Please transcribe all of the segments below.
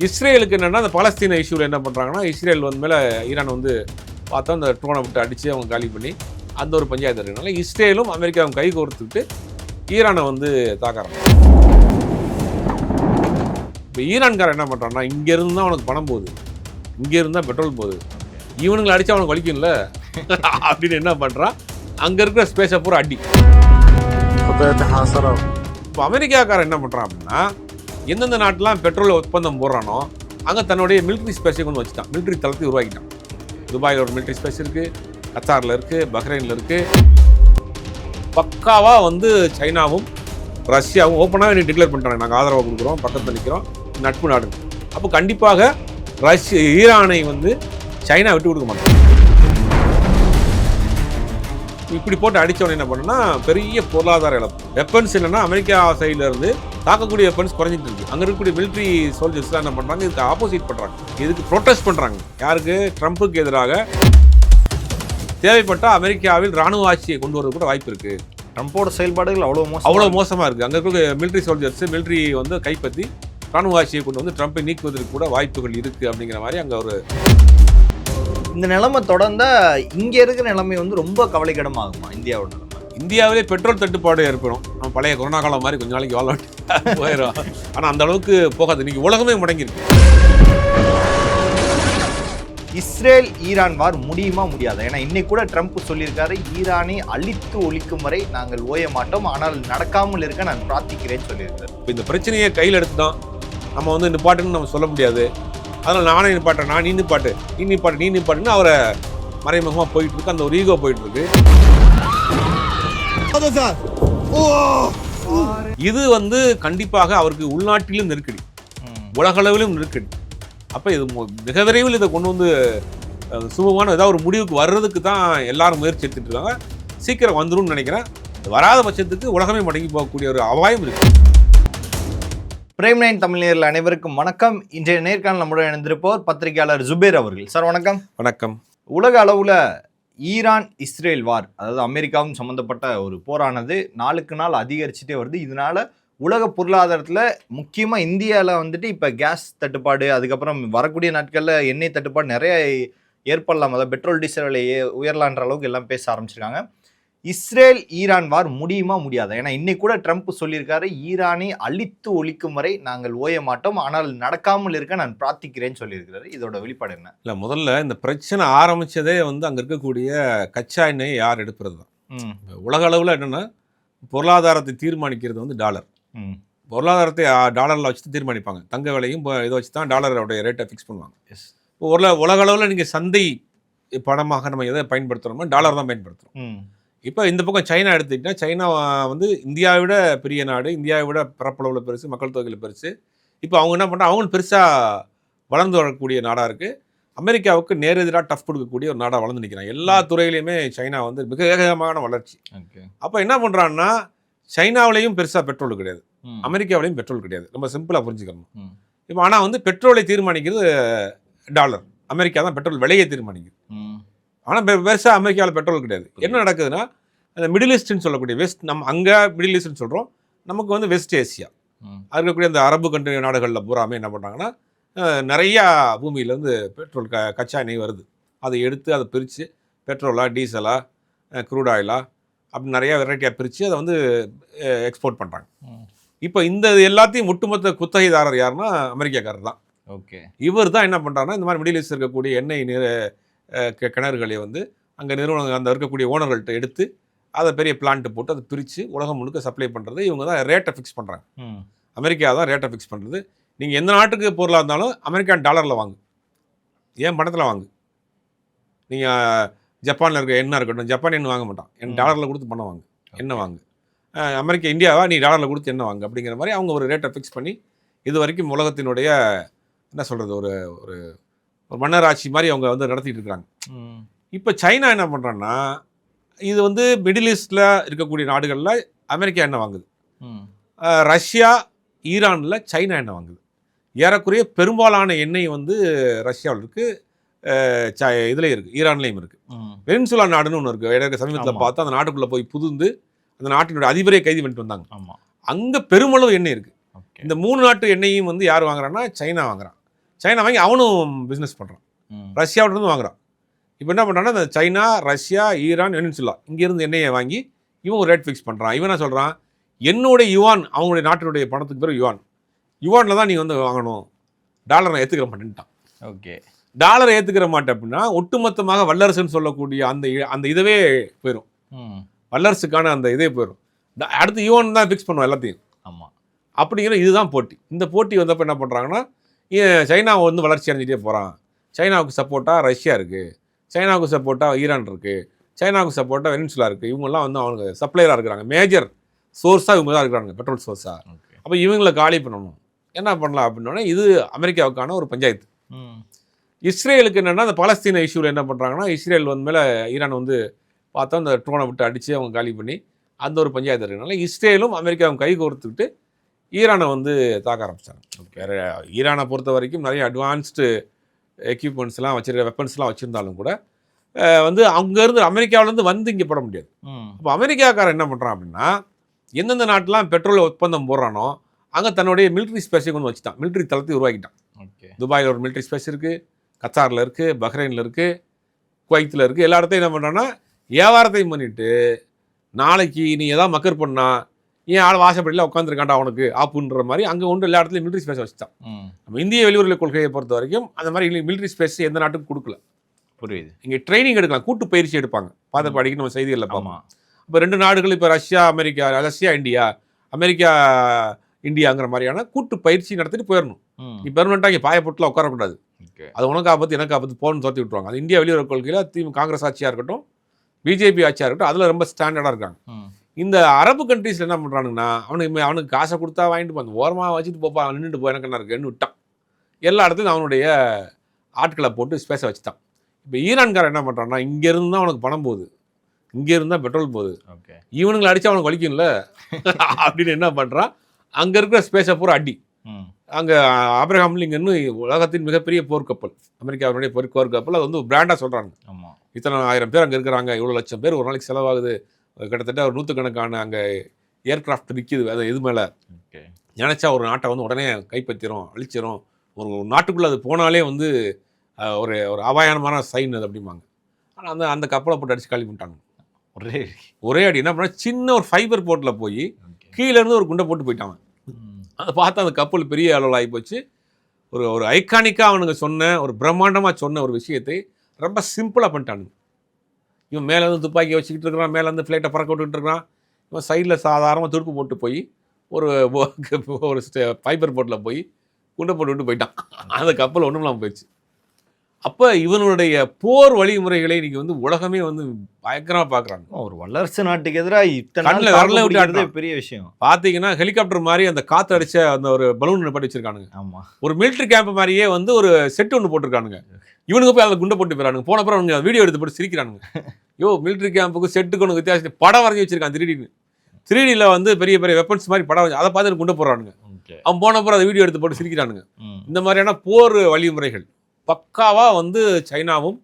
இஸ்ரேலுக்கு என்னென்னா அந்த பாலஸ்தீன இஷ்யூவில் என்ன பண்ணுறாங்கன்னா, இஸ்ரேல் வந்து மேலே ஈரான் வந்து பார்த்தா அந்த ட்ரோனை விட்டு அடித்து அவங்க காலி பண்ணி அந்த ஒரு பஞ்சாயத்து இருக்கிறதுனால இஸ்ரேலும் அமெரிக்காவும் கை கோர்த்துக்கிட்டு ஈரானை வந்து தாக்குறாங்க. இப்போ ஈரான்காரன் என்ன பண்ணுறான்னா, இங்கேருந்து தான் அவனுக்கு பணம் போகுது, இங்கேருந்து தான் பெட்ரோல் போகுது, இவனுங்களை அடித்தா அவனுக்கு வலிக்கும்ல அப்படின்னு என்ன பண்ணுறான், அங்கே இருக்கிற ஸ்பேஸை பூரா அடி. இப்போ அமெரிக்காக்காரன் என்ன பண்ணுறான் அப்படின்னா, எந்தெந்த நாட்டெலாம் பெட்ரோல் ஒப்பந்தம் போடுறானோ அங்கே தன்னுடைய மிலிட்ரி ஸ்பேஸை கொண்டு வச்சுட்டான், மிலிட்ரி தளத்தை உருவாக்கிட்டான். துபாயில் ஒரு மிலிட்ரி ஸ்பேஸ் இருக்குது, கத்தாரில் இருக்குது, பஹ்ரைனில் இருக்குது. பக்காவாக வந்து சைனாவும் ரஷ்யாவும் ஓப்பனாக நீ டிக்ளேர் பண்ணுறாங்க, நாங்கள் ஆதரவாக கொடுக்குறோம், பக்கத்தில் நிற்கிறோம், நட்பு நாடு. அப்போ கண்டிப்பாக ஈரானை வந்து சைனா விட்டு கொடுக்க மாட்டோம். இப்படி போட்டு அடித்தவொடனே என்ன பண்ணுன்னா பெரிய பொருளாதார இழப்பு. வெப்பன்ஸ் என்னென்னா அமெரிக்கா சைட்லேருந்து தாக்கக்கூடிய வெப்பன்ஸ் குறைஞ்சிட்டு இருக்கு. அங்கே இருக்கக்கூடிய மிலிட்ரி சோல்ஜர்ஸ்லாம் என்ன பண்ணுறாங்க, இதுக்கு ஆப்போசிட் பண்ணுறாங்க, இதுக்கு ப்ரொட்டஸ்ட் பண்ணுறாங்க. யாருக்கு? ட்ரம்ப்புக்கு எதிராக. தேவைப்பட்டால் அமெரிக்காவில் இராணுவ ஆட்சியை கொண்டு வரது கூட வாய்ப்பு இருக்குது. ட்ரம்ப்போட செயல்பாடுகள் அவ்வளோ மோசமாக இருக்குது. அங்கே இருக்கிற மிலிட்ரி சோல்ஜர்ஸ் மிலிட்ரி வந்து கைப்பற்றி இராணுவ ஆட்சியை கொண்டு வந்து ட்ரம்ப்பை நீக்குவதற்கு கூட வாய்ப்புகள் இருக்குது அப்படிங்கிற மாதிரி அங்கே ஒரு இந்த நிலைமை தொடர்ந்தா இங்கே இருக்கிற நிலைமை வந்து ரொம்ப கவலைக்கிடமாகுமா இந்தியாவோட நிலைமை? இந்தியாவிலே பெட்ரோல் தட்டுப்பாடு ஏற்படும். நம்ம பழைய கொரோனா காலம் மாதிரி கொஞ்ச நாளைக்கு வாழ போயிடும். ஆனால் அந்த அளவுக்கு போகாது. இன்னைக்கு உலகமே முடங்கியிருக்கு. இஸ்ரேல் ஈரான் வார் முடியுமா முடியாதா? ஏன்னா இன்னைக்கு கூட ட்ரம்ப் சொல்லியிருக்காரு, ஈரானை அழித்து ஒழிக்கும் வரை நாங்கள் ஓய மாட்டோம், ஆனால் நடக்காமல் இருக்க நான் பிரார்த்திக்கிறேன்னு சொல்லியிருக்காரு. இப்போ இந்த பிரச்சனையை கையில் எடுத்துட்டோம், நம்ம வந்து நிப்பாட்டுன்னு நம்ம சொல்ல முடியாது. அதனால் நானே நிப்பாட்டேன், நீ நிப்பாட்டுன்னு அவரை மறைமுகமாக போயிட்டு இருக்கு. அந்த ஒரு ஈகோ போயிட்டு இருக்கு. இது வந்து கண்டிப்பாக அவருக்கு உள்நாட்டிலும் நெருக்கடி, உலகளவிலும் நெருக்கடி. அப்போ இது மிக விரைவில் இதை கொண்டு வந்து சுமமான ஏதாவது ஒரு முடிவுக்கு வர்றதுக்கு தான் எல்லாரும் முயற்சி எடுத்துட்டு இருக்காங்க. சீக்கிரம் வந்துடும் நினைக்கிறேன். வராத பட்சத்துக்கு உலகமே மடங்கி போகக்கூடிய ஒரு அபாயம் இருக்கு. பிரைம் 9 தமிழ் நேயர்கள் அனைவருக்கும் வணக்கம். இன்றைய நேர்காணல் நம்முடன் இணைந்திருப்பவர் பத்திரிகையாளர் ஜுபேர் அவர்கள். சார் வணக்கம். வணக்கம். உலக அளவில் ஈரான் இஸ்ரேல் வார், அதாவது அமெரிக்காவும் சம்மந்தப்பட்ட ஒரு போரானது நாளுக்கு நாள் அதிகரிச்சுட்டே வருது. இதனால உலக பொருளாதாரத்தில் முக்கியமாக இந்தியாவில் வந்துட்டு இப்போ கேஸ் தட்டுப்பாடு, அதுக்கப்புறம் வரக்கூடிய நாட்களில் எண்ணெய் தட்டுப்பாடு நிறைய ஏற்படலாம், அதாவது பெட்ரோல் டீசல் விலையே உயரலான்ற அளவுக்கு எல்லாம் பேச ஆரம்பிச்சிருக்காங்க. இஸ்ரேல் ஈரான் வார் முடியுமா முடியாதா? ஏன்னா இன்னைக்கு கூட ட்ரம்ப் சொல்லியிருக்காரு, ஈரானை அழித்து ஒழிக்கும் வரை நாங்கள் ஓய மாட்டோம், ஆனால் நடக்காமல் இருக்க நான் பிரார்த்திக்கிறேன்னு சொல்லியிருக்கிறாரு. இதோட வெளிப்பாடு என்ன? இல்லை, முதல்ல இந்த பிரச்சனை ஆரம்பித்ததே வந்து அங்கே இருக்கக்கூடிய கச்சா எண்ணெயை யார் எடுக்கிறது தான். உலக அளவில் என்னென்னா பொருளாதாரத்தை தீர்மானிக்கிறது வந்து டாலர். பொருளாதாரத்தை டாலரில் வச்சு தீர்மானிப்பாங்க. தங்க விலையும் இதை வச்சு தான் டாலரோடைய ரேட்டை ஃபிக்ஸ் பண்ணுவாங்க. உலக அளவில் நீங்கள் சந்தை பணமாக நம்ம எதை பயன்படுத்துகிறோமோ டாலர் தான் பயன்படுத்துகிறோம். இப்போ இந்த பக்கம் சைனா எடுத்துக்கிட்டால், சைனா வந்து இந்தியாவை விட பெரிய நாடு, இந்தியாவை விட பரப்பளவில் பெருசு, மக்கள் தொகையில் பெருசு. இப்போ அவங்க என்ன பண்ணுறாங்க, அவங்களும் பெருசாக வளர்ந்து வரக்கூடிய நாடாக இருக்குது. அமெரிக்காவுக்கு நேரெதிராக டஃப் கொடுக்கக்கூடிய ஒரு நாடாக வளர்ந்து நிற்கிறாங்க. எல்லா துறையிலையுமே சைனா வந்து மிக வேகமான வளர்ச்சி. அப்போ என்ன பண்ணுறான்னா, சைனாவிலையும் பெருசாக பெட்ரோல் கிடையாது, அமெரிக்காவிலையும் பெட்ரோல் கிடையாது. ரொம்ப சிம்பிளாக புரிஞ்சுக்கணும். இப்போ ஆனால் வந்து பெட்ரோலை தீர்மானிக்கிறது டாலர். அமெரிக்கா தான் பெட்ரோல் விலையை தீர்மானிக்குது. ஆனால் பெருசாக அமெரிக்காவில் பெட்ரோல் கிடையாது. என்ன நடக்குதுன்னா, அந்த மிடில் ஈஸ்ட்னு சொல்லக்கூடிய வெஸ்ட், நம்ம அங்கே மிடில் ஈஸ்ட்னு சொல்கிறோம், நமக்கு வந்து வெஸ்ட் ஏசியா அது இருக்கக்கூடிய அந்த அரபு கண்ட்ரி நாடுகளில் பூராமே என்ன பண்ணுறாங்கன்னா, நிறையா பூமியிலேருந்து பெட்ரோல் கச்சா எண்ணெய் வருது. அதை எடுத்து அதை பிரித்து பெட்ரோலா, டீசலா, க்ரூட் ஆயிலா அப்படி நிறையா வெரைட்டியாக பிரித்து அதை வந்து எக்ஸ்போர்ட் பண்ணுறாங்க. இப்போ இந்த எல்லாத்தையும் ஒட்டுமொத்த குத்தகைதாரர் யாருன்னா அமெரிக்காக்காரர் தான். ஓகே. இவர் தான் என்ன பண்ணுறாங்கன்னா, இந்த மாதிரி மிடில் ஈஸ்ட் இருக்கக்கூடிய எண்ணெய் கிணறுகளை வந்து அங்கே நிறுவனம் அந்த இருக்கக்கூடிய ஓனர்கள்ட்ட எடுத்து அதை பெரிய பிளான்ட்டு போட்டு அதை பிரித்து உலகம் முழுக்க சப்ளை பண்ணுறது. இவங்க தான் ரேட்டை ஃபிக்ஸ் பண்ணுறாங்க. அமெரிக்கா தான் ரேட்டை ஃபிக்ஸ் பண்ணுறது. நீங்கள் எந்த நாட்டுக்கு பொருளாக இருந்தாலும் அமெரிக்கான் டாலரில் வாங்கு, ஏன் பணத்தில் வாங்கு. நீங்கள் ஜப்பானில் இருக்க எண்ணெய் இருக்கட்டும், ஜப்பான் எண்ணெய் வாங்க மாட்டான், என் டாலரில் கொடுத்து பணம் வாங்கு, எண்ணெய் வாங்கு. அமெரிக்கா இந்தியாவா நீ டாலரில் கொடுத்து எண்ணெய் வாங்கு அப்படிங்கிற மாதிரி அவங்க ஒரு ரேட்டை ஃபிக்ஸ் பண்ணி இது வரைக்கும் உலகத்தினுடைய என்ன சொல்கிறது, ஒரு ஒரு ஒரு மன்னர் ஆட்சி மாதிரி அவங்க வந்து நடத்திட்டு இருக்காங்க. இப்போ சைனா என்ன பண்ணுறான்னா, இது வந்து மிடில் ஈஸ்டில் இருக்கக்கூடிய நாடுகளில் அமெரிக்கா எண்ணெய் வாங்குது, ரஷ்யா ஈரானில் சைனா எண்ணெய் வாங்குது. ஏறக்குறைய பெரும்பாலான எண்ணெய் வந்து ரஷ்யாவில் இருக்குது, இதுலேயும் இருக்குது, ஈரான்லேயும் இருக்குது. வெனிசுலா நாடுன்னு ஒன்று இருக்குது. எனக்கு சமீபத்தில் பார்த்தா அந்த நாட்டுக்குள்ளே போய் புகுந்து அந்த நாட்டினுடைய அதிபரை கைது பண்ணிட்டு வந்தாங்க. அங்கே பெருமளவு எண்ணெய் இருக்குது. இந்த 3 நாட்டு எண்ணெயும் வந்து யார் வாங்குறான்னா சைனா வாங்குறான். சைனா வாங்கி அவனும் பிஸ்னஸ் பண்ணுறான், ரஷ்யாவிட்டருந்து வாங்குறான். இப்போ என்ன பண்ணுறான்னா இந்த சைனா, ரஷ்யா, ஈரான், வெனிசுலா இங்கேருந்து எண்ணெயை வாங்கி இவன் ஒரு ரேட் ஃபிக்ஸ் பண்ணுறான். இவன் என்ன சொல்கிறான், என்னுடைய யுவான், அவங்களுடைய நாட்டினுடைய பணத்துக்கு பேர் யுவானில் தான் நீ வந்து வாங்கணும், டாலரை நான் ஏற்றுக்கிற மாட்டேன்ட்டான். ஓகே, டாலரை ஏற்றுக்கிற மாட்டேன் அப்படின்னா ஒட்டுமொத்தமாக வல்லரசுன்னு சொல்லக்கூடிய அந்த இதுவே போயிடும், வல்லரசுக்கான அந்த இதே போயிடும். அடுத்து யுவான் தான் ஃபிக்ஸ் பண்ணுவோம் எல்லாத்தையும். ஆமாம், அப்படிங்கிற இதுதான் போட்டி. இந்த போட்டி வந்தப்போ என்ன பண்ணுறாங்கன்னா, சைனா வந்து வளர்ச்சி அடைஞ்சிட்டே போகிறான், சைனாவுக்கு சப்போர்ட்டாக ரஷ்யா இருக்குது, சைனாவுக்கு சப்போர்ட்டாக ஈரான் இருக்குது, சைனாவுக்கு சப்போர்ட்டாக வெனிசுலா இருக்குது. இவங்கெல்லாம் வந்து அவனுக்கு சப்ளையராக இருக்கிறாங்க, மேஜர் சோர்ஸாக இவங்க தான் இருக்கிறாங்க, பெட்ரோல் சோர்ஸாக. அப்போ இவங்களை காலி பண்ணணும், என்ன பண்ணலாம் அப்படின்னோடனே இது அமெரிக்காவுக்கான ஒரு பஞ்சாயத்து. இஸ்ரேலுக்கு என்னென்னா அந்த பாலஸ்தீன இஷ்யூவில் என்ன பண்ணுறாங்கன்னா, இஸ்ரேல் வந்து மேலே ஈரான் வந்து பார்த்தா அந்த ட்ரோனை விட்டு அடித்து அவங்க காலி பண்ணி அந்த ஒரு பஞ்சாயத்து இருக்கிறதுனால இஸ்ரேலும் அமெரிக்காவும் கை கோர்த்துக்கிட்டு ஈரானை வந்து தாக்க ஆரம்பிச்சாங்க. வேறு ஈரானை பொறுத்த வரைக்கும் நிறைய அட்வான்ஸ்டு எக்யூப்மெண்ட்ஸ்லாம் வச்சுருக்க வெப்பன்ஸ்லாம் வச்சுருந்தாலும் கூட வந்து அங்கேருந்து அமெரிக்காவிலேருந்து வந்து இங்கே போட முடியாது. அப்போ அமெரிக்காக்காரன் என்ன பண்ணுறான் அப்படின்னா, எந்தெந்த நாட்டெலாம் பெட்ரோல் ஒப்பந்தம் போடுறானோ அங்கே தன்னுடைய மிலிட்ரி ஸ்பேஸை கொண்டு வச்சுட்டான், மிலிட்ரி தளத்தை உருவாக்கிட்டான். துபாயில் ஒரு மிலிட்ரி ஸ்பேஸ் இருக்குது, கத்தாரில் இருக்குது, பஹ்ரைனில் இருக்குது, குவைத்தில் இருக்குது. எல்லா இடத்தையும் என்ன பண்ணுறான்னா வியாபாரத்தையும் பண்ணிவிட்டு நாளைக்கு நீ எதாவது மக்கர் பண்ணா ஏன் ஆள் வாசப்படியில் உட்காந்துருக்காண்டா அவனுக்கு ஆப்புன்ற மாதிரி அங்கே ஒன்று எல்லா இடத்துலையும் மிலிட்ரி ஸ்பேஸ் வச்சுட்டான். நம்ம இந்திய வெளியுறவு கொள்கையை பொறுத்த வரைக்கும் அந்த மாதிரி மிலிட்ரி ஸ்பேஸ் எந்த நாட்டுக்கும் கொடுக்கல. புரியுது. இங்கே ட்ரைனிங் எடுக்கலாம், கூட்டு பயிற்சி எடுப்பாங்க, பார்த்து படிக்க நம்ம செய்திகளில் பார்ப்போம். இப்போ 2 நாடுகள் இப்போ Russia America, Russia India, America இந்தியாங்கிற மாதிரியான கூட்டு பயிற்சி நடத்திட்டு போயிடணும். நீ பெர்மனெண்ட்டாக இங்கே பாயப்பட்டுலாம் உட்காரக்கூடாது, அது உனக்கு ஆபத்து எனக்கு ஆபத்து போகணும்னு தோற்றி விட்டுருவாங்க. அது இந்தியா வெளியுறவு கொள்கையில் காங்கிரஸ் ஆட்சியாக இருக்கட்டும், பிஜேபி ஆட்சியாக இருக்கட்டும், அதில் ரொம்ப ஸ்டாண்டர்டாக இருக்காங்க. இந்த அரபு கண்ட்ரீஸில் என்ன பண்ணுறானுங்கன்னா, அவனுக்கு காசை கொடுத்தா வாங்கிட்டு போ, அந்த ஓரமாக வச்சுட்டு போப்பா, நின்றுட்டு போ, எனக்கு என்ன இருக்குன்னு விட்டான். எல்லா இடத்துலையும் அவனுடைய ஆட்களை போட்டு ஸ்பேஸை வச்சுட்டான். இப்போ ஈரான்காரன் என்ன பண்ணுறான்னா, இங்கேருந்து தான் அவனுக்கு பணம் போகுது, இங்கேருந்து தான் பெட்ரோல் போகுது, இவனுங்களை அடித்தா அவனுக்கு வலிக்கும்ல அப்படின்னு என்ன பண்ணுறான், அங்கே இருக்கிற ஸ்பேஸை பூரா அடி. அங்கே ஆப்ரஹாம் லிங்கன்னு உலகத்தின் மிகப்பெரிய போர்க்கப்பல், அமெரிக்காவுடைய போர்க்கப்பல், அது வந்து பிராண்டாக சொல்கிறாங்க. இத்தனை 1000 பேர் அங்கே இருக்கிறாங்க, இவ்வளோ லட்சம் பேர் ஒரு நாளைக்கு செலவாகுது, கிட்டத்தட்ட ஒரு 100கணக்கான அங்கே ஏர்கிராஃப்ட் நிற்கிது. அது இது மேலே நினச்சா ஒரு நாட்டை வந்து உடனே கைப்பற்றிடும், அழிச்சிடும். ஒரு நாட்டுக்குள்ளே அது போனாலே வந்து ஒரு அபாயமான சைன் அது அப்படிம்பாங்க. ஆனால் அந்த கப்பலை போட்டு அடித்து காலி பண்ணிட்டாங்க. ஒரே அடி. என்ன பண்ணால் சின்ன ஒரு ஃபைபர் போட்டில் போய் கீழேருந்து ஒரு குண்டை போட்டு போயிட்டாங்க. அதை பார்த்தா அந்த கப்பல் பெரிய அளவில் ஆகிப்போச்சு. ஒரு ஐகானிக்காக அவனுங்க சொன்ன, ஒரு பிரம்மாண்டமாக சொன்ன ஒரு விஷயத்தை ரொம்ப சிம்பிளாக பண்ணிட்டானுங்க. இவன் மேலேருந்து துப்பாக்கி வச்சுக்கிட்டு இருக்கிறான், மேலேருந்து ஃப்ளைட்டை பறக்க விட்டுக்கிட்டு இருக்கிறான். இவன் சைடில் சாதாரணமாக துடுப்பு போட்டு போய் ஒரு ஃபைபர் போட்டில் போய் குண்டை போட்டு விட்டு போயிட்டான். அந்த கப்பல் ஒன்றும் இல்லாமல் போயிடுச்சு. அப்போ இவனுடைய போர் வழிமுறைகளை இன்னைக்கு வந்து உலகமே வந்து பயங்கரமாக பார்க்குறாங்க. ஒரு வல்லரசு நாட்டுக்கு எதிராக கண்ணில் வரல விட்டு பெரிய விஷயம். பார்த்தீங்கன்னா ஹெலிகாப்டர் மாதிரி அந்த காற்று அடிச்ச அந்த ஒரு பலூன் பண்ணி வச்சிருக்கானுங்க. ஆமாம், ஒரு மிலிட்ரி கேம்ப் மாதிரியே வந்து ஒரு செட் ஒன்று போட்டிருக்கானுங்க. இவனுக்கு போய் அதில் குண்டை போட்டு போயிறானுங்க. போனப்பறம் அவங்க வீடியோ எடுத்து போட்டு சிரிக்கிறானுங்க. மிலிட்ரி கேம்புக்கு செட்டுக்கு ஒன்று வித்தியாசம் படம் வரைஞ்சி வச்சிருக்கான். 3Dயில் வந்து பெரிய பெரிய வெப்பன்ஸ் மாதிரி படம் வரைஞ்சி அதை பார்த்து குண்டை போடுறானுங்க. அவன் போனப்பறம் அதை வீடியோ எடுத்து போட்டு சிரிக்கிறானுங்க. இந்த மாதிரியான போர் வழிமுறைகள் பக்காவாக வந்து சைனாவும்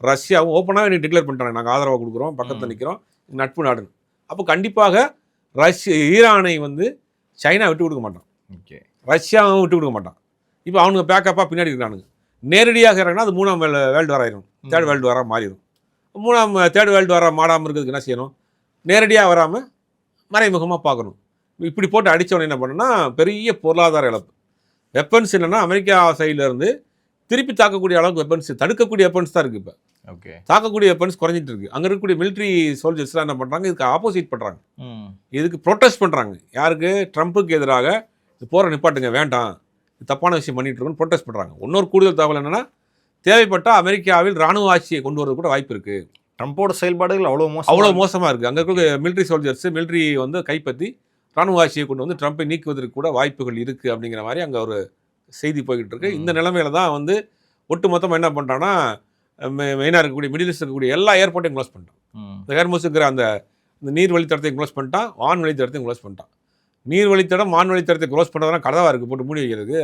ரஷ்யாவும் ஓப்பனாக எனக்கு டிக்ளேர் பண்ணிட்டாங்க, நாங்கள் ஆதரவாக கொடுக்குறோம், பக்கத்தில் நிற்கிறோம், நட்பு நாடுன்னு. அப்போ கண்டிப்பாக ஈரானை வந்து சைனா விட்டு கொடுக்க மாட்டான், ரஷ்யாவும் விட்டு கொடுக்க மாட்டான். இப்போ அவனுக்கு பேக்கப்பாக பின்னாடி இருக்கிறானுங்க. நேரடியாக இறங்கினா அது 3ஆம் வேர்ல்டு வார் ஆயிரும், 3rd வேர்ல்டு வாராக மாறிடும். 3rd வேர்ல்டு வாராக மாறாமல் இருக்கிறதுக்கு என்ன செய்யணும், நேரடியாக வராமல் மறைமுகமாக பார்க்கணும். இப்படி போட்டு அடித்தவொடனே என்ன பண்ணணும்னா பெரிய பொருளாதார இழப்பு. வெப்பன்ஸ் என்னென்னா அமெரிக்கா சைட்லேருந்து திருப்பி தாக்கக்கூடிய அளவுக்கு வெப்பன்ஸ், தடுக்கக்கூடிய வெப்பன்ஸ் தான் இருக்குது. இப்போ தாக்கக்கூடிய வெப்பன்ஸ் குறைஞ்சிட்டு இருக்குது. அங்கே இருக்கக்கூடிய மிலிட்ரி சோல்ஜர்ஸ்லாம் என்ன பண்ணுறாங்க, இதுக்கு ஆப்போசிட் பண்ணுறாங்க, இதுக்கு ப்ரொட்டஸ்ட் பண்ணுறாங்க. யாருக்கு, ட்ரம்ப்புக்கு எதிராக போகிற நிப்பாட்டுங்க, வேண்டாம், தப்பான விஷயம் பண்ணிட்டு இருக்கோன்னு ப்ரொட்டஸ்ட் பண்ணுறாங்க. இன்னொரு கூடுதல் தகவல் என்னென்னா, தேவைப்பட்டால் அமெரிக்காவில் ராணுவ ஆட்சியை கொண்டு வரது கூட வாய்ப்பு இருக்குது. ட்ரம்ப்போட செயல்பாடுகள் அவ்வளோ மோசமாக இருக்குது. அங்கே இருக்கிற மிலிட்ரி சோல்ஜர்ஸ் மிலிட்ரி வந்து கைப்பற்றி ராணுவ ஆட்சியை கொண்டு வந்து ட்ரம்ப்பை நீக்குவதற்கு கூட வாய்ப்புகள் இருக்குது அப்படிங்கிற மாதிரி அங்கே ஒரு செய்தி போய்கிட்டு இருக்கு. இந்த நிலைமையில தான் வந்து ஒட்டு மொத்தமாக என்ன பண்ணிட்டான்னா, மெயினாக இருக்கக்கூடிய மிடில் ஈஸ்ட் இருக்கக்கூடிய எல்லா ஏர்போர்ட்டையும் க்ளோஸ் பண்ணிட்டான். இந்த ஏர்மோஸுங்கிற அந்த நீர் வழித்தடத்தையும் க்ளோஸ் பண்ணிட்டான், வான் வழித்தடத்தையும் க்ளோஸ் பண்ணிட்டான். நீர் வழித்தடம் வான் வழித்தடத்தை க்ளோஸ் பண்ணுறதுனா கதவாக இருக்குது, போட்டு மூடி வைக்கிறது.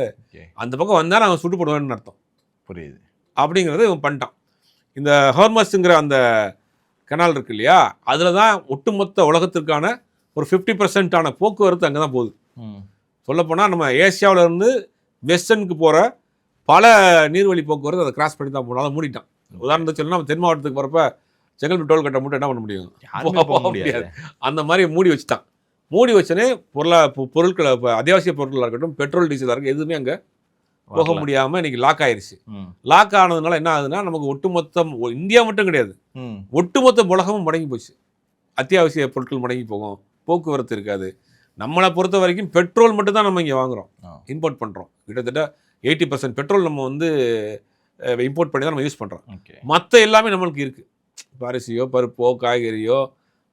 அந்த பக்கம் வந்தால் அவன் சுட்டு போடுவேன்னு அர்த்தம். புரியுது. அப்படிங்கிறது இவன் பண்ணிட்டான். இந்த ஹார்மஸ்ங்கிற அந்த கனால் இருக்கு இல்லையா, அதில் தான் ஒட்டுமொத்த உலகத்திற்கான ஒரு 50% போக்குவரத்து அங்கே தான் போகுது. சொல்லப்போனால் நம்ம ஏசியாவிலேருந்து வெஸ்டர்னுக்கு போகிற பல நீர்வழி போக்குவரத்து அதை கிராஸ் பண்ணி தான் போகணும். அதை மூடிட்டான். உதாரணத்துக்கு சொல்லணும், நம்ம தென் மாவட்டத்துக்கு போகிறப்ப செங்கல்பட்டு டோல் கட்ட மட்டும் என்ன பண்ண முடியும்? போக முடியாது. அந்த மாதிரி மூடி வச்சுட்டான். மூடி வச்சனே பொருட்களை அத்தியாவசிய பொருட்களாக இருக்கட்டும், பெட்ரோல் டீசலாக இருக்கும், எதுவுமே அங்கே போக முடியாமல் இன்னைக்கு லாக் ஆயிடுச்சு. லாக் ஆனதுனால என்ன ஆகுதுன்னா, நமக்கு ஒட்டுமொத்தம் இந்தியா மட்டும் கிடையாது, ஒட்டுமொத்த உலகமும் முடங்கி போச்சு. அத்தியாவசிய பொருட்கள் முடங்கி போகும், போக்குவரத்து இருக்காது. நம்மளை பொறுத்த வரைக்கும் பெட்ரோல் மட்டும் தான் நம்ம இங்கே வாங்குகிறோம், இம்போர்ட் பண்ணுறோம். கிட்டத்தட்ட 80% பெட்ரோல் நம்ம வந்து இம்போர்ட் பண்ணி தான் நம்ம யூஸ் பண்ணுறோம். மற்ற எல்லாமே நம்மளுக்கு இருக்குது. அரிசியோ பருப்போ காய்கறியோ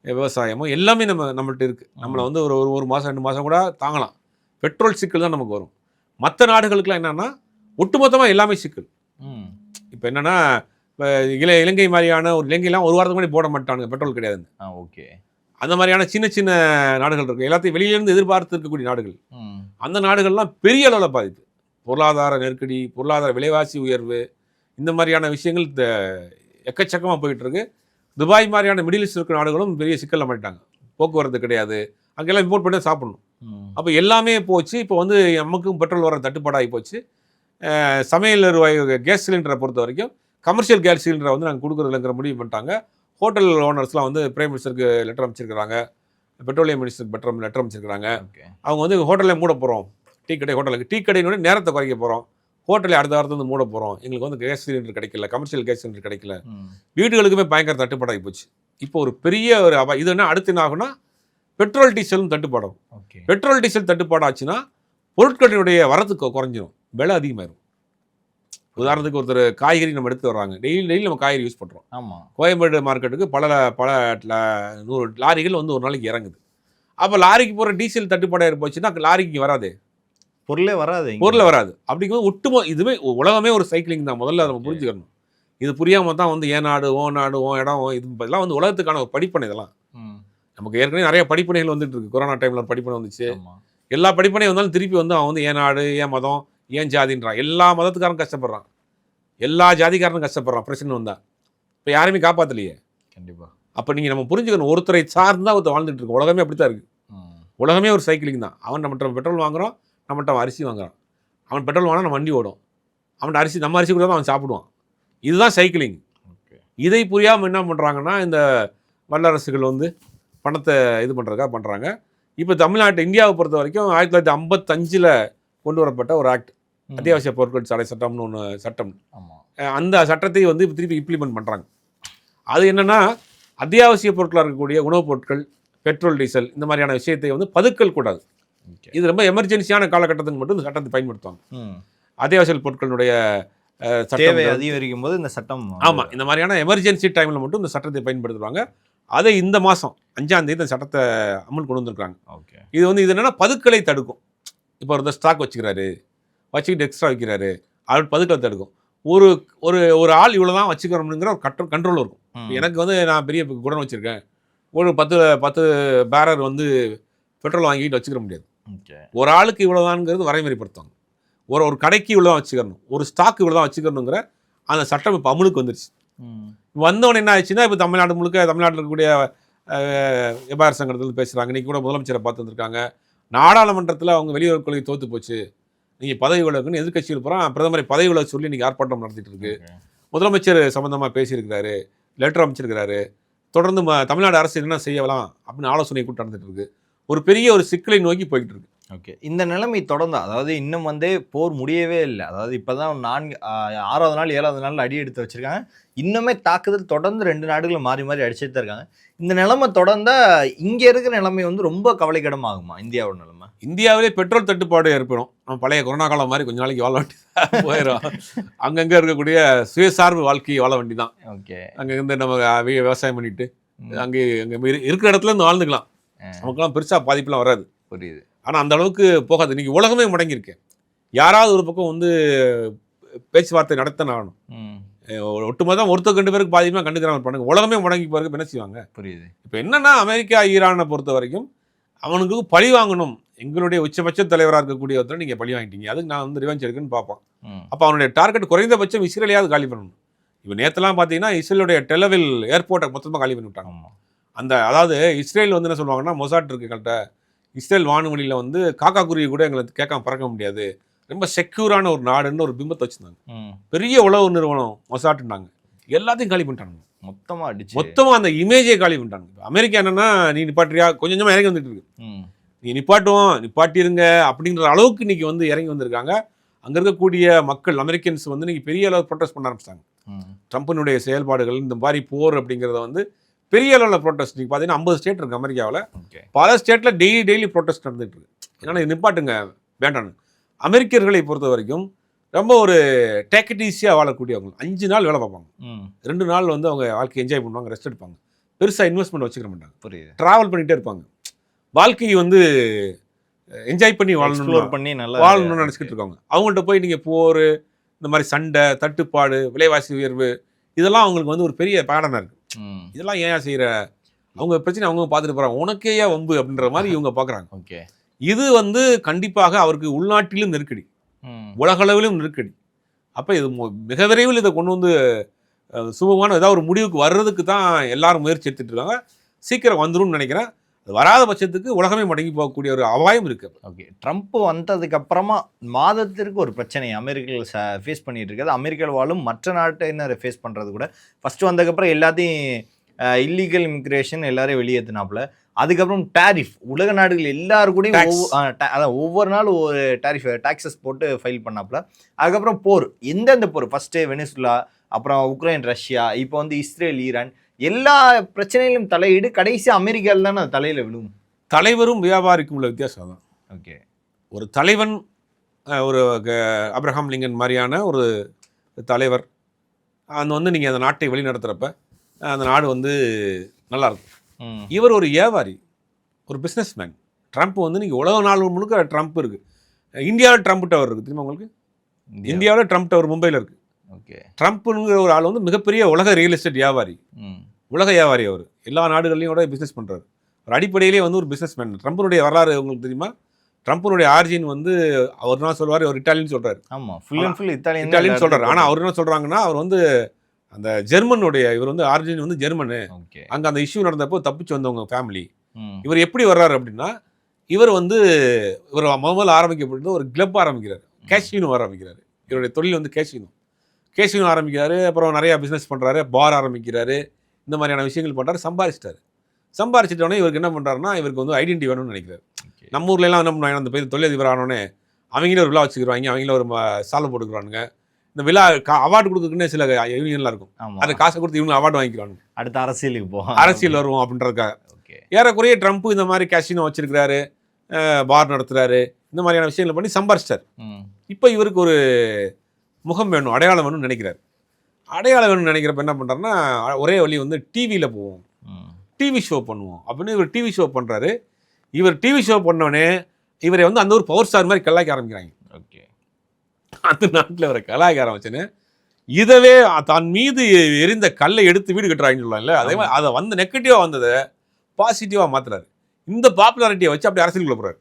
விவசாயமோ எல்லாமே நம்மள்ட்ட இருக்குது. நம்மளை வந்து ஒரு மாதம் 2 மாதம் கூட தாங்கலாம். பெட்ரோல் சிக்கல் தான் நமக்கு வரும். மற்ற நாடுகளுக்குலாம் என்னென்னா ஒட்டுமொத்தமாக எல்லாமே சிக்கல். இப்போ என்னென்னா, இப்போ இலங்கை மாதிரியான ஒரு இலங்கையெல்லாம் ஒரு வாரத்துக்கு முன்னாடி போட மாட்டானுங்க, பெட்ரோல் கிடையாதுன்னு. ஓகே. அந்த மாதிரியான சின்ன சின்ன நாடுகள் இருக்குது, எல்லாத்தையும் வெளியிலேருந்து எதிர்பார்த்து இருக்கக்கூடிய நாடுகள். அந்த நாடுகள்லாம் பெரிய அளவில் பாதிப்பு. பொருளாதார நெருக்கடி, பொருளாதார விலைவாசி உயர்வு, இந்த மாதிரியான விஷயங்கள் எக்கச்சக்கமாக போயிட்டுருக்கு. துபாய் மாதிரியான மிடில் ஈஸ்ட் இருக்கிற நாடுகளும் பெரிய சிக்கலில் மாட்டாங்க. போக்குவரத்து கிடையாது, அங்கெல்லாம் இம்போர்ட் பண்ணி சாப்பிடணும். அப்போ எல்லாமே போச்சு. இப்போ வந்து நமக்கும் பெட்ரோல் வர தட்டுப்பாடாகி போச்சு. சமையல் கேஸ் சிலிண்டரை பொறுத்த வரைக்கும் கமர்ஷியல் கேஸ் சிலிண்டரை வந்து நாங்கள் கொடுக்குறதுலங்கிற முடிவு பண்ணிட்டாங்க. ஹோட்டல் ஓனர்ஸ்லாம் வந்து பிரைம் மினிஸ்டருக்கு லெட்டர் அமைச்சிருக்கிறாங்க, பெட்ரோலியம் மினிஸ்டருக்கு லெட்டர் அமைச்சிருக்கிறாங்க. அவங்க வந்து ஹோட்டலே மூட போகிறோம், டீ கடையினுடைய நேரத்தை குறைக்க போகிறோம், ஹோட்டலை அடுத்த வாரத்தை வந்து மூட போகிறோம், எங்களுக்கு வந்து கேஸ் சிலிண்டர் கிடைக்கல, கமர்ஷியல் கேஸ் சிலிண்டர் கிடைக்கல. வீடுகளுக்குமே பயங்கர தட்டுப்பாடாகி போச்சு. இப்போ ஒரு பெரிய ஒரு இது என்ன அடுத்து என்ன ஆகுனா, பெட்ரோல் டீசலும் தட்டுப்பாடும். பெட்ரோல் டீசல் தட்டுப்பாடாச்சுன்னா பொருட்களினுடைய வரத்து குறைஞ்சிடும், விலை அதிகமாயிரும். உதாரணத்துக்கு ஒருத்தர் காய்கறி நம்ம எடுத்து வர்றாங்க, டெய்லி நம்ம காய்கறி யூஸ் பண்ணுறோம். ஆமாம், கோயம்பேடு மார்க்கெட்டுக்கு பல 100 லாரிகள் வந்து ஒரு நாளைக்கு இறங்குது. அப்போ லாரிக்கு போகிற டீசல் தட்டுப்பாடாக போச்சுன்னா லாரிக்கு வராது, பொருளே வராது. அப்படிங்கும்போது இதுவே உலகமே ஒரு சைக்கிளிங் தான். முதல்ல நம்ம புரிஞ்சுக்கணும். இது புரியாமல் தான் வந்து ஏன் நாடு, ஓ இடம், இதெல்லாம் வந்து உலகத்துக்கான ஒரு படிப்பனை. இதெல்லாம் நமக்கு ஏற்கனவே நிறைய படிப்பனைகள் வந்துட்டு இருக்கு. கொரோனா டைமில் ஒரு படிப்பனை வந்துச்சு. எல்லா படிப்பனையும் வந்தாலும் திருப்பி வந்து அவன் வந்து ஏன் நாடு, ஏன் மதம், ஏன் ஜாதின்றான். எல்லா மதத்துக்காரனும் கஷ்டப்படுறான், எல்லா ஜாதிக்காரனும் கஷ்டப்படுறான். பிரச்சனை வந்தா இப்போ யாருமே காப்பாற்றலையே. கண்டிப்பாக. அப்போ நீங்கள் நம்ம புரிஞ்சுக்கணும், ஒருத்தரை சார்ந்து தான் ஒருத்தர் வாழ்ந்துட்டு இருக்கு. உலகமே அப்படி தான் இருக்குது. உலகமே ஒரு சைக்கிளிங் தான். அவன் நம்மகிட்ட பெட்ரோல் வாங்குறோம், நம்மகிட்ட அவன் அரிசி வாங்குறான். அவன் பெட்ரோல் வாங்கினா நம்ம வண்டி ஓடும், அவன்கிட்ட அரிசி நம்ம அரிசி கூட தான் அவன் சாப்பிடுவான். இதுதான் சைக்கிளிங். இதை புரியாமல் என்ன பண்ணுறாங்கன்னா, இந்த வல்லரசுகள் வந்து பணத்தை இது பண்ணுறதுக்காக பண்ணுறாங்க. இப்போ இந்தியாவை பொறுத்த வரைக்கும் 1955 கொண்டு வரப்பட்ட ஒரு ஆக்ட், அத்தியாவசிய பொருட்கள் தடை சட்டம்னு ஒன்று சட்டம். அந்த சட்டத்தை வந்து இப்போ திருப்பி இம்ப்ளிமெண்ட் பண்ணுறாங்க. அது என்னென்னா, அத்தியாவசிய பொருட்களாக இருக்கக்கூடிய உணவுப் பொருட்கள், பெட்ரோல் டீசல் இந்த மாதிரியான விஷயத்தை வந்து பதுக்கல் கூடாது. இது ரொம்ப எமர்ஜென்சியான காலகட்டத்துக்கு மட்டும் இந்த சட்டத்தை பயன்படுத்துவாங்க. அத்தியாவசிய பொருட்களுடைய தேவை அதிகரிக்கும் போது இந்த சட்டம், ஆமாம், இந்த மாதிரியான எமர்ஜென்சி டைமில் மட்டும் இந்த சட்டத்தை பயன்படுத்துவாங்க. அதை இந்த மாதம் 5ஆம் தேதி இந்த சட்டத்தை அமல் கொண்டு வந்திருக்காங்க. இது வந்து இது என்னென்னா பதுக்கலை தடுக்கும். இப்போ ஒரு ஸ்டாக் வச்சுக்கிட்டு எக்ஸ்ட்ரா வைக்கிறாரு, அவர் பதுக்கலை தடுக்கும். ஒரு ஒரு ஒரு ஆள் இவ்வளோ தான் வச்சுக்கிறோம்ங்கிற ஒரு கண்ட்ரோல் இருக்கும். எனக்கு வந்து நான் பெரிய குடன் வச்சுருக்கேன், ஒரு 10 பேரர் வந்து பெட்ரோல் வாங்கிட்டு வச்சுக்கிற முடியாது. ஒரு ஆளுக்கு இவ்வளோதான்ங்கிறது வரைமுறைப்படுத்துவாங்க. ஒரு கடைக்கு இவ்வளோ தான் வச்சுக்கணும், ஒரு ஸ்டாக்கு இவ்வளோ தான் வச்சுக்கணுங்கிற அந்த சட்டம் இப்போ அமலுக்கு வந்துருச்சு. வந்தவொடனே என்ன ஆயிடுச்சுன்னா, இப்போ தமிழ்நாட்டில் இருக்கக்கூடிய வியாபார சங்கத்தில் பேசுகிறாங்க. இன்றைக்கி கூட முதலமைச்சரை பார்த்து வந்திருக்காங்க. நாடாளுமன்றத்தில் அவங்க வெளியுறவு கொள்கை தோற்று போச்சு, நீங்கள் பதவி விலகுன்னு எதிர்கட்சியில் போகிறான், பிரதமரை பதவி விலக சொல்லி இன்றைக்கி ஆர்ப்பாட்டம் நடத்திட்டு இருக்கு. முதலமைச்சர் சம்மந்தமாக பேசியிருக்கிறாரு, லெட்டர் அமைச்சிருக்கிறாரு. தொடர்ந்து தமிழ்நாடு அரசு என்ன செய்யலாம் அப்படின்னு ஆலோசனை கூட்டம் நடந்துட்டு இருக்கு. ஒரு பெரிய ஒரு சிக்கலை நோக்கி போய்கிட்டு இருக்கு. இந்த நிலைமை தொடர்ந்தா, அதாவது இன்னும் வந்து போர் முடியவே இல்லை. அதாவது இப்போதான் 6வது நாள் 7வது நாள் அடி எடுத்து வச்சிருக்காங்க. இன்னுமே தாக்குதல் தொடர்ந்து 2 நாடுகளும் மாறி மாறி அடிச்சுட்டு தான் இருக்காங்க. இந்த நிலைமை தொடர்ந்தா இங்கே இருக்கிற நிலைமை வந்து ரொம்ப கவலைக்கிடமாகுமா? இந்தியாவோட நிலைமை, இந்தியாவிலே பெட்ரோல் தட்டுப்பாடு ஏற்படும். நம்ம பழைய கொரோனா காலம் மாதிரி கொஞ்ச நாளைக்கு வாழ வேண்டி போயிடும். அங்கங்கே இருக்கக்கூடிய சுயசார்பு வாழ்க்கையை வாழ வேண்டி தான். அங்கேருந்து நம்ம விவசாயம் பண்ணிட்டு அங்கே இருக்கிற இடத்துல இருந்து வாழ்ந்துக்கலாம். நமக்குலாம் பெருசாக பாதிப்புலாம் வராது. புரியுது. ஆனால் அந்த அளவுக்கு போகாது. இன்றைக்கி உலகமே முடங்கியிருக்கேன். யாராவது ஒரு பக்கம் வந்து பேச்சுவார்த்தை நடத்த ஆகணும். ஒட்டுமொத்தம் ஒருத்தர் 2 பேருக்கு பாதிப்புனா கண்டுக்கிறாங்க பண்ணுங்க. உலகமே முடங்கி போகிறதுக்கு என்ன செய்வாங்க? புரியுது. இப்போ என்னன்னா, அமெரிக்கா ஈரானை பொறுத்த வரைக்கும் அவனுக்கு பழி வாங்கணும். எங்களுடைய உச்சபட்ச தலைவராக இருக்கக்கூடிய ஒருத்தர் நீங்கள் பழி வாங்கிட்டீங்க, அதுக்கு நான் வந்து ரிவெஞ்ச் எடுக்குன்னு பார்ப்பான். அப்போ அவனுடைய டார்கெட் குறைந்தபட்சம் இஸ்ரேலையாவது காலி பண்ணணும். இப்போ நேற்றுலாம் பார்த்தீங்கன்னா இஸ்ரேலுடைய டெலவில் ஏர்போர்ட்டை மொத்தமாக காலி பண்ணி விட்டாங்க. அதாவது இஸ்ரேல் வந்து என்ன சொல்லுவாங்கன்னா, மொசாட் இருக்கு எங்கள்கிட்ட, இஸ்ரேல் வானொலியில் வந்து காக்கா குருவி கூட எங்களை கேட்காம பறக்க முடியாது, ரொம்ப செக்யூரான ஒரு நாடுன்னு ஒரு பிம்பத்தை வச்சுருந்தாங்க. பெரிய உளவு நிறுவனம் மொசாட்டுனாங்க, எல்லாத்தையும் காலி பண்ணிட்டாங்க. மொத்தமாக அந்த இமேஜே காலி பண்ணிட்டாங்க. அமெரிக்கா என்னன்னா, நீ நிப்பாட்டுறியா, கொஞ்சம் கொஞ்சமாக இறங்கி வந்துட்டு இருக்கு. நீ நிப்பாட்டிருங்க அப்படிங்கிற அளவுக்கு இன்னைக்கு வந்து இறங்கி வந்திருக்காங்க. அங்கே இருக்கக்கூடிய மக்கள் அமெரிக்கன்ஸ் வந்து இன்னைக்கு பெரிய அளவு ப்ரொட்டஸ்ட் பண்ண ஆரம்பிச்சிட்டாங்க. ட்ரம்ப்பினுடைய செயல்பாடுகள் இந்த மாதிரி போர் அப்படிங்கிறத வந்து பெரிய அளவில் ப்ரொட்டஸ்ட். நீங்கள் பார்த்தீங்கன்னா 50 ஸ்டேட் இருக்குது அமெரிக்காவில். பல ஸ்டேட்டில் டெய்லி ப்ரொட்டஸ்ட் நடந்துகிட்டு இருக்கு. ஏன்னா நிப்பாட்டுங்க வேண்டான்னு. அமெரிக்கர்களை பொறுத்த வரைக்கும் ரொம்ப ஒரு டேக் இட் ஈஸியாக வாழக்கூடியவங்க. 5 நாள் வேலை பார்ப்பாங்க, 2 நாள் வந்து அவங்க வாழ்க்கையை என்ஜாய் பண்ணுவாங்க, ரெஸ்ட் எடுப்பாங்க. பெருசாக இன்வெஸ்ட்மெண்ட் வச்சுக்க மாட்டாங்க. புரியுது. ட்ராவல் பண்ணிகிட்டே இருப்பாங்க. வாழ்க்கையை வந்து என்ஜாய் பண்ணி வாழணும்னு நினச்சிக்கிட்டு இருக்காங்க. அவங்கள்ட்ட போய் நீங்கள் போர், இந்த மாதிரி சண்டை, தட்டுப்பாடு, விலைவாசி உயர்வு, இதெல்லாம் அவங்களுக்கு வந்து ஒரு பெரிய பாடமாக இருக்குது. இதெல்லாம் ஏன் செய்கிற, அவங்க பிரச்சனை அவங்க பார்த்துட்டு போகிறாங்க, உனக்கேயா வம்பு அப்படின்ற மாதிரி இவங்க பார்க்குறாங்க. ஓகே, இது வந்து கண்டிப்பாக அவருக்கு உள்நாட்டிலும் நெருக்கடி, உலகளவிலும் நெருக்கடி. அப்போ இது மிக விரைவில் இதை கொண்டு வந்து சுபமான ஏதாவது ஒரு முடிவுக்கு வர்றதுக்கு தான் எல்லாரும் முயற்சி எடுத்துகிட்டு இருக்காங்க. சீக்கிரம் வந்துடும் நினைக்கிறேன். அது வராத பட்சத்துக்கு உலகமே மடங்கி போகக்கூடிய ஒரு அபாயம் இருக்குது. ஓகே, ட்ரம்ப் வந்ததுக்கு அப்புறமா மாதத்திற்கு ஒரு பிரச்சனை அமெரிக்காவில் ஃபேஸ் பண்ணிட்டு இருக்காது. அமெரிக்காவில் வாழும் மற்ற நாட்டினரை ஃபேஸ் பண்ணுறது கூட ஃபஸ்ட்டு வந்ததுக்கப்புறம் எல்லாத்தையும் இல்லீகல் இமிக்ரேஷன் எல்லாரையும் வெளியேற்றினாப்புல. அதுக்கப்புறம் டேரிஃப், உலக நாடுகள் எல்லாருக்கூடையும் அதான் ஒவ்வொரு நாளும் ஒரு டாக்ஸஸ் போட்டு ஃபைல் பண்ணாப்புல. அதுக்கப்புறம் போர், எந்தெந்த போர், ஃபஸ்ட்டு வெனிசுலா, அப்புறம் உக்ரைன், ரஷ்யா, இப்போ வந்து இஸ்ரேல், ஈரான், எல்லா பிரச்சனையிலும் தலையீடு. கடைசி அமெரிக்காவில் தானே தலையில் விழுவும். தலைவரும் வியாபாரிக்கும் உள்ள வித்தியாசம் தான். ஓகே, ஒரு தலைவன், ஒரு அப்ரஹாம் லிங்கன் மாதிரியான ஒரு தலைவர், அந்த வந்து நீங்கள் அந்த நாட்டை வழி நடத்துகிறப்ப அந்த நாடு வந்து நல்லாயிருக்கும். இவர் ஒரு வியாபாரி, ஒரு பிஸ்னஸ் மேன். ட்ரம்ப் வந்து நீங்கள் உலக நாள் முழுக்க ட்ரம்ப் இருக்குது. இந்தியாவில் ட்ரம்ப் டவர் இருக்குது தெரியுமா உங்களுக்கு? இந்தியாவில் ட்ரம்ப் டவர் மும்பையில் இருக்குது. ஓகே, ட்ரம்ப்புங்கிற ஒரு ஆள் வந்து மிகப்பெரிய உலக ரியல் எஸ்டேட் வியாபாரி, உலக வியாபாரி. அவர் எல்லா நாடுகள்லையும் கூட பிஸ்னஸ் பண்ணுறாரு. ஒரு அடிப்படையிலே வந்து ஒரு பிஸ்னஸ் மேன். ட்ரம்ப்பினுடைய வரலாறு உங்களுக்கு தெரியுமா? ட்ரம்ப்பினுடைய ஆரிஜின் வந்து அவர் என்ன சொல்வார், அவர் இட்டாலியன் சொல்கிறார். ஆமாம், ஃபுல் அண்ட் ஃபுல் இட்டாலியன் சொல்கிறார். ஆனால் அவர் என்ன சொல்கிறாங்கன்னா, அவர் வந்து அந்த ஜெர்மனுடைய, இவர் வந்து ஆரிஜின் வந்து ஜெர்மனு. அங்கே அந்த இஷ்யூ நடந்தப்போ தப்பிச்சு வந்தவங்க ஃபேமிலி. இவர் எப்படி வர்றாரு அப்படின்னா, இவர் வந்து இவர் முதல்ல ஆரம்பிக்கப்பட்டது ஒரு கிளப் ஆரம்பிக்கிறார், கேஷினோ ஆரம்பிக்கிறார். இவருடைய தொழில் வந்து கேஷினோ ஆரம்பிக்கிறாரு. அப்புறம் நிறையா பிஸ்னஸ் பண்ணுறாரு, பார் ஆரம்பிக்கிறாரு, இந்த மாதிரியான விஷயங்கள் பண்ணுறாரு. சம்பாரிச்சிட்டோன்னே இவருக்கு என்ன பண்ணுறாருன்னா, இவருக்கு வந்து ஐடென்டிட்டி வேணும்னு நினைக்கிறார். நம்ம ஊர்லலாம் என்ன பண்ணுவாங்க, அந்த பேர் தொழிலதிபர் ஆனோடனே அவங்களே ஒரு விழா வச்சுக்கிறாங்க, அவங்களே ஒரு சாலை போட்டுக்கிறானுங்க. இந்த விழா அவார்டு கொடுக்குறதுக்குன்னே சில யூனியன்லாம் இருக்கும், அது காசை கொடுத்து இவங்க அவார்டு வாங்கிக்கிறாங்க. அடுத்த அரசியலுக்கு போவோம், அரசியல் வருவோம் அப்படின்றதுக்காக. ஏறக்குறைய ட்ரம்ப் இந்த மாதிரி கேஷினோ வச்சிருக்கிறாரு, பார் நடத்துகிறாரு, இந்த மாதிரியான விஷயங்களை பண்ணி சம்பாரிச்சிட்டார். இப்போ இவருக்கு ஒரு முகம் வேணும், அடையாளம் வேணும்னு நினைக்கிறார். அடையாளம் வேணும்னு நினைக்கிறப்ப என்ன பண்ணுறாருன்னா, ஒரே வழி வந்து டிவியில் போவோம், டிவி ஷோ பண்ணுவோம் அப்படின்னு இவர் டிவி ஷோ பண்ணுறாரு. இவர் டிவி ஷோ பண்ணோடனே இவரை வந்து அந்த ஒரு பவர் ஸ்டார் மாதிரி கலாய்க்க ஆரம்பிக்கிறாங்க. ஓகே, அந்த நாட்டில் அவரை கலாய்க்க ஆரம்பிச்சுன்னு இதவே தன் மீது எரிந்த கல்லை எடுத்து வீடு கட்டுறாங்கன்னு சொல்லலாம்ல, அதே மாதிரி அதை வந்து நெகட்டிவாக வந்ததை பாசிட்டிவாக மாற்றுறாரு. இந்த பாப்புலாரிட்டியை வச்சு அப்படி அரசியலுக்குள்ள போகிறாரு.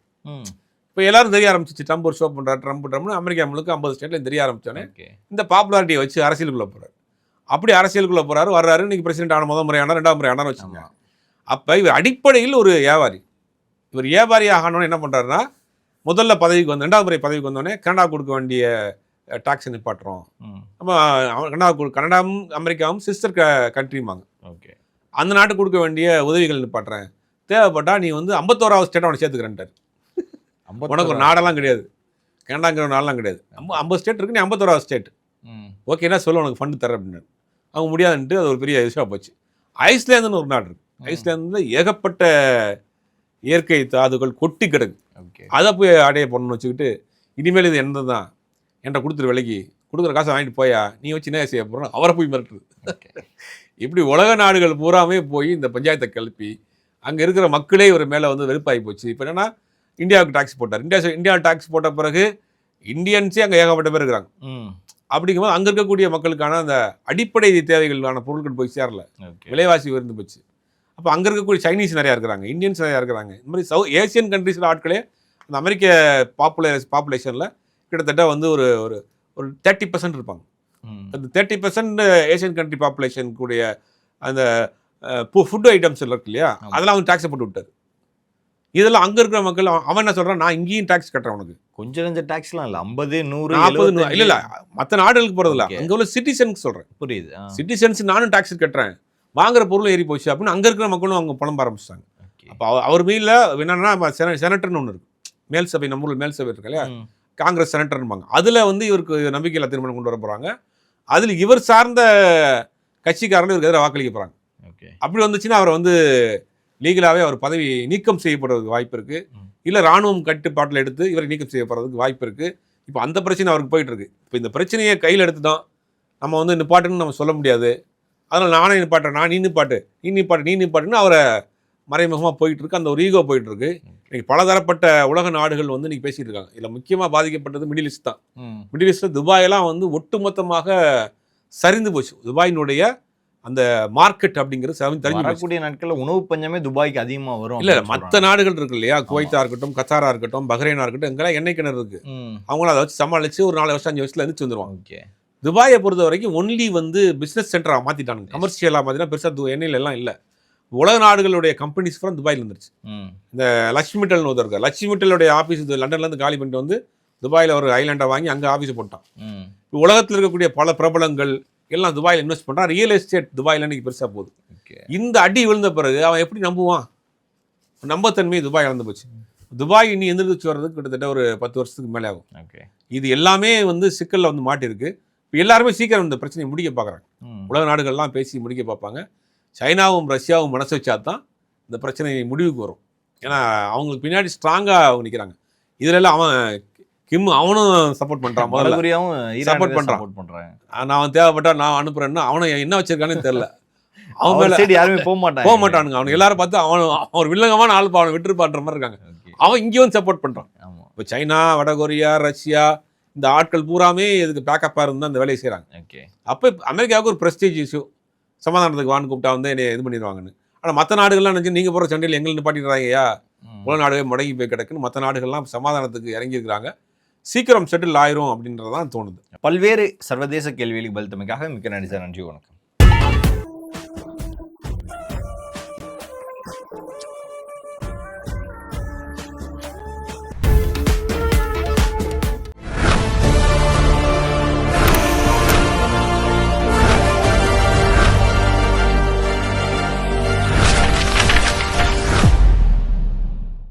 இப்போ எல்லாரும் தெரிய ஆரம்பிச்சிச்சு, ட்ரம்ப் ஒரு ஷோ பண்ணுறாரு, ட்ரம்ப்னு அமெரிக்கா முழுக்க 50 ஸ்டேட்லையும் தெரிய ஆரம்பிச்சோன்னே இந்த பாப்புலாரிட்டியை வச்சு அரசியலுக்குள்ளே போகிறார். அப்படி அரசியலுக்குள்ளே போகிறாரு, வர்றாரு. இன்றைக்கி பிரசிடென்ட் ஆன முதல் முறையான 2ஆம் முறையான வச்சுங்க. அப்போ இவர் அடிப்படையில் ஒரு வியாபாரி. இவர் வியாபாரி ஆகணும்னு என்ன பண்ணுறாருன்னா, முதல்ல பதவிக்கு வந்து 2ஆவது முறை பதவிக்கு வந்தோடனே கனடா கொடுக்க வேண்டிய டாக்ஸை நிப்பாட்டுறோம். நம்ம கனடாவும் அமெரிக்காவும் சிஸ்டர் கண்ட்ரிம்பாங்க. ஓகே, அந்த நாட்டுக்கு கொடுக்க வேண்டிய உதவிகள் நிப்பாட்டுறேன், தேவைப்பட்டா நீ வந்து 51வது ஸ்டேட்டை அவனை சேர்த்துக்கிறேன்ட்டார். உனக்கு ஒரு நாடெல்லாம் கிடையாது, கனடாங்கிற நாடெல்லாம் கிடையாது, 50 ஸ்டேட் இருக்கு, நீ 51வது ஸ்டேட் ஓகேன்னா சொல்ல, உனக்கு ஃபண்டு தர அப்படின்னு. அவங்க முடியாதுன்ட்டு அது ஒரு பெரிய விஷயம் போச்சு. ஐஸ்லேந்துன்னு ஒரு நாடு இருக்கு. ஐஸ்லேந்தில் ஏகப்பட்ட இயற்கை தாதுகள் கொட்டி கிடக்கு. அதை போய் அடைய பண்ணணும்னு வச்சுக்கிட்டு, இனிமேல் இது என்ன தான் என்கிட்ட கொடுத்துரு, விலைக்கு கொடுக்குற காசை வாங்கிட்டு போயா, நீ வச்சு என்ன செய்ய போகிறோம், அவரை போய் மிரட்டுது. இப்படி உலக நாடுகள் பூராமே போய் இந்த பஞ்சாயத்தை கிளப்பி அங்கே இருக்கிற மக்களே இவர் மேலே வந்து வெறுப்பாகி போச்சு. இப்போ என்னென்னா, இந்தியாவுக்கு டாக்ஸ் போட்டார். இந்தியா டாக்ஸ் போட்ட பிறகு இந்தியன்ஸே அங்கே ஏகப்பட்ட பேர் இருக்கிறாங்க. அப்படிங்கும்போது அங்கே இருக்கக்கூடிய மக்களுக்கான அந்த அடிப்படை தேவைகளான பொருட்கள் போய் சேரல, விலைவாசி உயர்ந்து போச்சு. அப்போ அங்கே இருக்கக்கூடிய சைனீஸ் நிறையா இருக்கிறாங்க, இந்தியன்ஸ் நிறையா இருக்கிறாங்க. இந்த மாதிரி ஏசியன் கண்ட்ரீஸில் ஆட்களே அந்த அமெரிக்க பாப்புலேஷனில் கிட்டத்தட்ட வந்து ஒரு ஒரு 30% இருப்பாங்க. அந்த 30% ஏசியன் கண்ட்ரி பாப்புலேஷன் கூடிய அந்த ஃபுட் ஐட்டம்ஸ் இருக்கு இல்லையா, அதெல்லாம் வந்து டாக்ஸை போட்டு விட்டார். இதெல்லாம் அங்கே இருக்கிற மக்கள் அவன் என்ன சொல்கிறான், நான் இங்கேயும் டேக்ஸ் கட்டுறேன் உனக்கு. கொஞ்சம் கொஞ்சம் டாக்ஸ்லாம் இல்லை, 50, 100, 40 இல்லை மற்ற நாடுகளுக்கு போகிறதில்ல, Okay. அங்கே உள்ள சிட்டிசனுக்கு சொல்கிறேன். புரியுது. சிட்டிசன்ஸ் நானும் டாக்ஸ் கட்டுறேன், வாங்குற பொருள் ஏறி போச்சு அப்படின்னு அங்கே இருக்கிற மக்களும் அவங்க புலம்ப ஆரம்பிச்சிட்டாங்க. அப்போ அவர் மீதில் என்னன்னா செனட்டர்னு ஒன்று இருக்குது, மேல் சபை, நம்ம ஊரில் மேல் சபை இருக்கு இல்லையா, காங்கிரஸ் செனட்டர்னுபாங்க. அதில் வந்து இவருக்கு நம்பிக்கையில்லா தீர்மானம் கொண்டு வர போகிறாங்க. அதில் இவர் சார்ந்த கட்சிக்காரர்கள் இவருக்கு எதிராக வாக்களிக்க போகிறாங்க. அப்படி வந்துச்சுன்னா அவரை வந்து லீகலாகவே அவர் பதவி நீக்கம் செய்யப்படுறதுக்கு வாய்ப்பு இருக்குது. இல்லை ராணுவம் கட்டுப்பாட்டில் எடுத்து இவரை நீக்கம் செய்யப்படுறதுக்கு வாய்ப்பு இருக்குது. இப்போ அந்த பிரச்சனை அவருக்கு போயிட்டு இருக்கு. இப்போ இந்த பிரச்சனையை கையில் எடுத்து தான் நம்ம வந்து நிப்பாட்டுன்னு நம்ம சொல்ல முடியாது. அதனால் நானே நிப்பாட்டுறேன், நீ நிப்பாட்டுன்னு அவரை மறைமுகமாக போயிட்டு இருக்கு. அந்த ஒரு ஈகோ போயிட்டு இருக்கு. இன்னைக்கு பலதரப்பட்ட உலக நாடுகள் வந்து இன்னைக்கு பேசிட்டு இருக்காங்க. இதில் முக்கியமாக பாதிக்கப்பட்டது மிடில் ஈஸ்ட் தான். மிடில் ஈஸ்ட்டில் துபாயெல்லாம் வந்து ஒட்டுமொத்தமாக சரிந்து போச்சு. துபாயினுடைய அந்த மார்க்கெட் அப்படிங்கிறது வரக்கூடிய நாட்களில் உணவு பஞ்சமே துபாய்க்கு அதிகமாக வரும். இல்லை மற்ற நாடுகள் இருக்கு இல்லையா, குவைத்தா இருக்கட்டும், கத்தாரா இருக்கட்டும், பஹ்ரைனா இருக்கட்டும், எங்கெல்லாம் எண்ணெய் கிணறு இருக்கு, அவங்களும் அதை வச்சு சமாளிச்சு ஒரு 4 வருஷம் 5 வருஷத்துல எந்திரிச்சு வந்துருவாங்க. துபாயை பொறுத்த வரைக்கும் ஒன்லி வந்து பிஸ்னஸ் சென்டராக மாற்றிட்டாங்க, கமர்ஷியலாக மாற்றினா பெருசாக எண்ணெயில் எல்லாம் இல்லை. உலக நாடுகளுடைய கம்பெனிஸ் ஃப்ரம் துபாயில் இருந்துருச்சு. இந்த லட்சுமி மிட்டல்னு ஒருத்தர் இருக்கார், லட்சுமி மிட்டலுடைய ஆஃபீஸ் லண்டன்லேருந்து காலி பண்ணிட்டு வந்து துபாயில் ஒரு ஐலாண்டை வாங்கி அங்கே ஆஃபீஸை போட்டான். இப்போ உலகத்தில் இருக்கக்கூடிய பல பிரபலங்கள் எல்லாம் துபாயில் இன்வெஸ்ட் பண்ணுறான். ரியல் எஸ்டேட் துபாயில் இன்னைக்கு பெருசாக போகுது. இந்த அடி விழுந்த பிறகு அவன் எப்படி நம்புவான்? நம்பத்தன்மை துபாய் இழந்து போச்சு. துபாய் இனி எந்திரிச்சு வர்றதுக்கு கிட்டத்தட்ட ஒரு 10 வருஷத்துக்கு மேலே ஆகும். இது எல்லாமே வந்து சிக்கலில் வந்து மாட்டிருக்கு. இப்போ எல்லாருமே சீக்கிரம் இந்த பிரச்சனையை முடிக்க பார்க்குறாங்க. உலக நாடுகள்லாம் பேசி முடிக்க பார்ப்பாங்க. சைனாவும் ரஷ்யாவும் மனசு வச்சா தான் இந்த பிரச்சனை முடிவுக்கு வரும். ஏன்னா அவங்களுக்கு பின்னாடி ஸ்ட்ராங்காக அவங்க நிற்கிறாங்க. இதுலலாம் அவன் கிம் அவனும் சப்போர்ட் பண்ணுறான், சப்போர்ட் பண்ணுறான். நான் தேவைப்பட்டா நான் அனுப்புறேன்னா அவனை என்ன வச்சிருக்கானே தெரியல. அவன் மேலே யாருமே போக மாட்டானுங்க. அவனுக்கு எல்லாரும் பார்த்து அவன் வில்லங்கமான ஆள் அவனை விட்டுருப்பான்ற மாதிரி இருக்காங்க. அவன் இங்கே வந்து சப்போர்ட் பண்ணுறான். இப்போ சைனா, வடகொரியா, ரஷ்யா இந்த ஆட்கள் பூராமே இதுக்கு பேக்கப்பாக இருந்தால் அந்த வேலையை செய்கிறாங்க. அப்போ அமெரிக்காவுக்கு ஒரு ப்ரெஸ்டீஜ் இஷ்யூ, சமாதானத்துக்கு வான்னு கூப்பிட்டா வந்து என்னை இது பண்ணிடுவாங்கன்னு. ஆனால் மற்ற நாடுகள்லாம் நினச்சி நீங்கள் போகிற சண்டையில் எங்களை நிப்பாட்டிடுறாங்கய்யா, உலக நாடுகளே முடங்கி போய் கிடக்குன்னு மற்ற நாடுகள்லாம் சமாதானத்துக்கு இறங்கியிருக்கிறாங்க. சீக்கிரம் செட்டில் ஆயிரும் அப்படின்றதான் தோணுது. பல்வேறு சர்வதேச கேள்விகளுக்கு பதில் தமைக்காக மிக்க நன்றி சார். நன்றி, வணக்கம்.